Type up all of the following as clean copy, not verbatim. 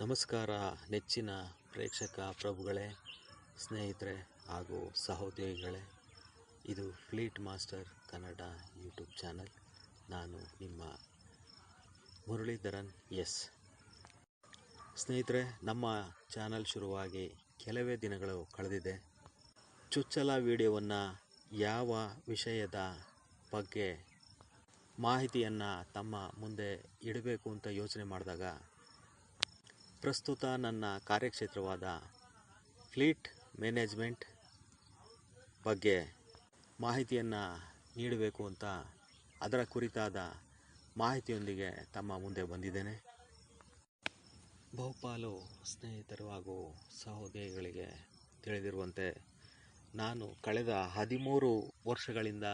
ನಮಸ್ಕಾರ ನೆಚ್ಚಿನ ಪ್ರೇಕ್ಷಕ ಪ್ರಭುಗಳೇ, ಸ್ನೇಹಿತರೆ ಹಾಗೂ ಸಹೋದ್ಯೋಗಿಗಳೇ. ಇದು fleet master Kannada YouTube channel. ನಾನು ನಿಮ್ಮ ಮುರಳೀಧರನ್ ಎಸ್. ಸ್ನೇಹಿತರೆ, ನಮ್ಮ ಚಾನಲ್ ಶುರುವಾಗಿ ಕೆಲವೇ ದಿನಗಳು ಕಳೆದಿದೆ. ಚೊಚ್ಚಲ ವಿಡಿಯೋವನ್ನು ಯಾವ ವಿಷಯದ ಬಗ್ಗೆ ಮಾಹಿತಿಯನ್ನು ತಮ್ಮ ಮುಂದೆ ಇಡಬೇಕು ಅಂತ ಯೋಚನೆ ಮಾಡಿದಾಗ ಪ್ರಸ್ತುತ ನನ್ನ ಕಾರ್ಯಕ್ಷೇತ್ರವಾದ ಫ್ಲೀಟ್ ಮ್ಯಾನೇಜ್ಮೆಂಟ್ ಬಗ್ಗೆ ಮಾಹಿತಿಯನ್ನು ನೀಡಬೇಕು ಅಂತ ಅದರ ಕುರಿತಾದ ಮಾಹಿತಿಯೊಂದಿಗೆ ತಮ್ಮ ಮುಂದೆ ಬಂದಿದ್ದೇನೆ. ಬಹುಪಾಲು ಸ್ನೇಹಿತರು ಹಾಗೂ ಸಹೋದ್ಯೋಗಿಗಳಿಗೆ ತಿಳಿದಿರುವಂತೆ ನಾನು ಕಳೆದ 13 ವರ್ಷಗಳಿಂದ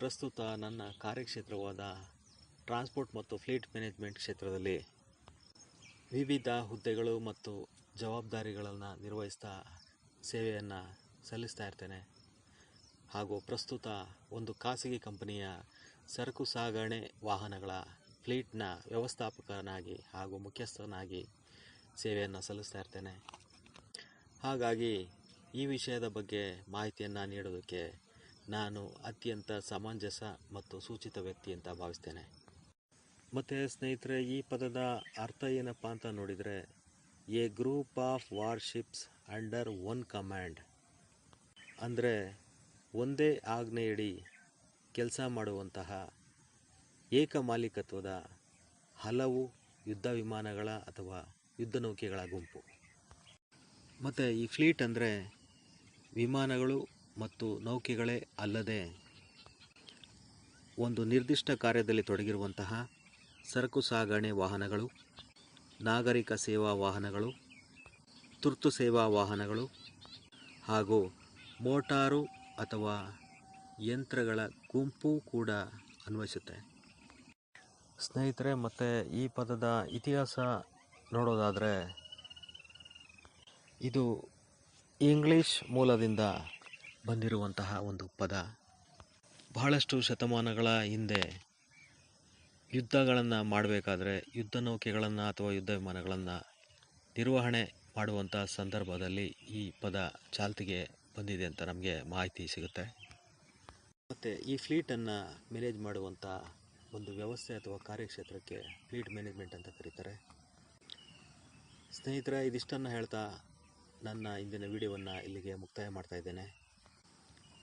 ಪ್ರಸ್ತುತ ನನ್ನ ಕಾರ್ಯಕ್ಷೇತ್ರವಾದ ಟ್ರಾನ್ಸ್ಪೋರ್ಟ್ ಮತ್ತು ಫ್ಲೀಟ್ ಮ್ಯಾನೇಜ್ಮೆಂಟ್ ಕ್ಷೇತ್ರದಲ್ಲಿ ವಿವಿಧ ಹುದ್ದೆಗಳು ಮತ್ತು ಜವಾಬ್ದಾರಿಗಳನ್ನು ನಿರ್ವಹಿಸ್ತಾ ಸೇವೆಯನ್ನು ಸಲ್ಲಿಸ್ತಾ ಇರ್ತೇನೆ. ಹಾಗೂ ಪ್ರಸ್ತುತ ಒಂದು ಖಾಸಗಿ ಕಂಪನಿಯ ಸರಕು ಸಾಗಣೆ ವಾಹನಗಳ ಫ್ಲೀಟ್ನ ವ್ಯವಸ್ಥಾಪಕನಾಗಿ ಹಾಗೂ ಮುಖ್ಯಸ್ಥನಾಗಿ ಸೇವೆಯನ್ನು ಸಲ್ಲಿಸ್ತಾ ಇರ್ತೇನೆ. ಹಾಗಾಗಿ ಈ ವಿಷಯದ ಬಗ್ಗೆ ಮಾಹಿತಿಯನ್ನು ನೀಡೋದಕ್ಕೆ ನಾನು ಅತ್ಯಂತ ಸಮಂಜಸ ಮತ್ತು ಸೂಚಿತ ವ್ಯಕ್ತಿ ಅಂತ ಭಾವಿಸ್ತೇನೆ. ಮತ್ತು ಸ್ನೇಹಿತರೆ, ಈ ಪದದ ಅರ್ಥ ಏನಪ್ಪ ಅಂತ ನೋಡಿದರೆ, a group of warships under one command. ಅಂದರೆ ಒಂದೇ ಆಜ್ಞೆಯಡಿ ಕೆಲಸ ಮಾಡುವಂತಹ ಏಕಮಾಲಿಕತ್ವದ ಹಲವು ಯುದ್ಧ ವಿಮಾನಗಳ ಅಥವಾ ಯುದ್ಧ ನೌಕೆಗಳ ಗುಂಪು. ಮತ್ತು ಈ ಫ್ಲೀಟ್ ಅಂದರೆ ವಿಮಾನಗಳು ಮತ್ತು ನೌಕೆಗಳೇ ಅಲ್ಲದೆ ಒಂದು ನಿರ್ದಿಷ್ಟ ಕಾರ್ಯದಲ್ಲಿ ತೊಡಗಿರುವಂತಹ ಸರಕು ಸಾಗಣೆ ವಾಹನಗಳು, ನಾಗರಿಕ ಸೇವಾ ವಾಹನಗಳು, ತುರ್ತು ಸೇವಾ ವಾಹನಗಳು ಹಾಗೂ ಮೋಟಾರು ಅಥವಾ ಯಂತ್ರಗಳ ಗುಂಪು ಕೂಡ ಅನ್ವಯಿಸುತ್ತೆ. ಸ್ನೇಹಿತರೆ, ಮತ್ತು ಈ ಪದದ ಇತಿಹಾಸ ನೋಡೋದಾದರೆ ಇದು ಇಂಗ್ಲಿಷ್ ಮೂಲದಿಂದ ಬಂದಿರುವಂತಹ ಒಂದು ಪದ. ಬಹಳಷ್ಟು ಶತಮಾನಗಳ ಹಿಂದೆ ಯುದ್ಧಗಳನ್ನು ಮಾಡಬೇಕಾದ್ರೆ ಯುದ್ಧ ನೌಕೆಗಳನ್ನು ಅಥವಾ ಯುದ್ಧ ವಿಮಾನಗಳನ್ನು ನಿರ್ವಹಣೆ ಮಾಡುವಂಥ ಸಂದರ್ಭದಲ್ಲಿ ಈ ಪದ ಚಾಲ್ತಿಗೆ ಬಂದಿದೆ ಅಂತ ನಮಗೆ ಮಾಹಿತಿ ಸಿಗುತ್ತೆ. ಮತ್ತು ಈ ಫ್ಲೀಟನ್ನು ಮ್ಯಾನೇಜ್ ಮಾಡುವಂಥ ಒಂದು ವ್ಯವಸ್ಥೆ ಅಥವಾ ಕಾರ್ಯಕ್ಷೇತ್ರಕ್ಕೆ ಫ್ಲೀಟ್ ಮ್ಯಾನೇಜ್ಮೆಂಟ್ ಅಂತ ಕರೀತಾರೆ. ಸ್ನೇಹಿತರೆ, ಇದಿಷ್ಟನ್ನು ಹೇಳ್ತಾ ನನ್ನ ಇಂದಿನ ವಿಡಿಯೋವನ್ನು ಇಲ್ಲಿಗೆ ಮುಕ್ತಾಯ ಮಾಡ್ತಾ ಇದ್ದೇನೆ.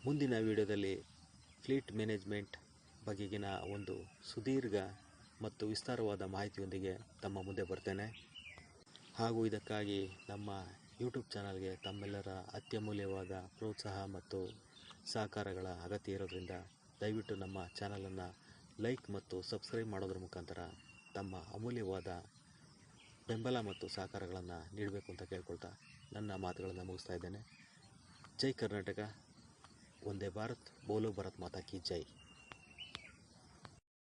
ಮುಂದಿನ ವಿಡಿಯೋದಲ್ಲಿ ಫ್ಲೀಟ್ ಮ್ಯಾನೇಜ್ಮೆಂಟ್ ಬಗೆಗಿನ ಒಂದು ಸುದೀರ್ಘ ಮತ್ತು ವಿಸ್ತಾರವಾದ ಮಾಹಿತಿಯೊಂದಿಗೆ ತಮ್ಮ ಮುಂದೆ ಬರ್ತೇನೆ. ಹಾಗೂ ಇದಕ್ಕಾಗಿ ನಮ್ಮ ಯೂಟ್ಯೂಬ್ ಚಾನಲ್ಗೆ ತಮ್ಮೆಲ್ಲರ ಅತ್ಯಮೂಲ್ಯವಾದ ಪ್ರೋತ್ಸಾಹ ಮತ್ತು ಸಹಕಾರಗಳ ಅಗತ್ಯ ಇರೋದ್ರಿಂದ ದಯವಿಟ್ಟು ನಮ್ಮ ಚಾನಲನ್ನು ಲೈಕ್ ಮತ್ತು ಸಬ್ಸ್ಕ್ರೈಬ್ ಮಾಡೋದ್ರ ಮುಖಾಂತರ ತಮ್ಮ ಅಮೂಲ್ಯವಾದ ಬೆಂಬಲ ಮತ್ತು ಸಹಕಾರಗಳನ್ನು ನೀಡಬೇಕು ಅಂತ ಕೇಳ್ಕೊಳ್ತಾ ನನ್ನ ಮಾತುಗಳನ್ನು ಮುಗಿಸ್ತಾ ಇದ್ದೇನೆ. ಜೈ ಕರ್ನಾಟಕ, ವಂದೇ ಭಾರತ್, ಬೋಲೋ ಭಾರತ್ ಮಾತಾ ಕಿ ಜೈ.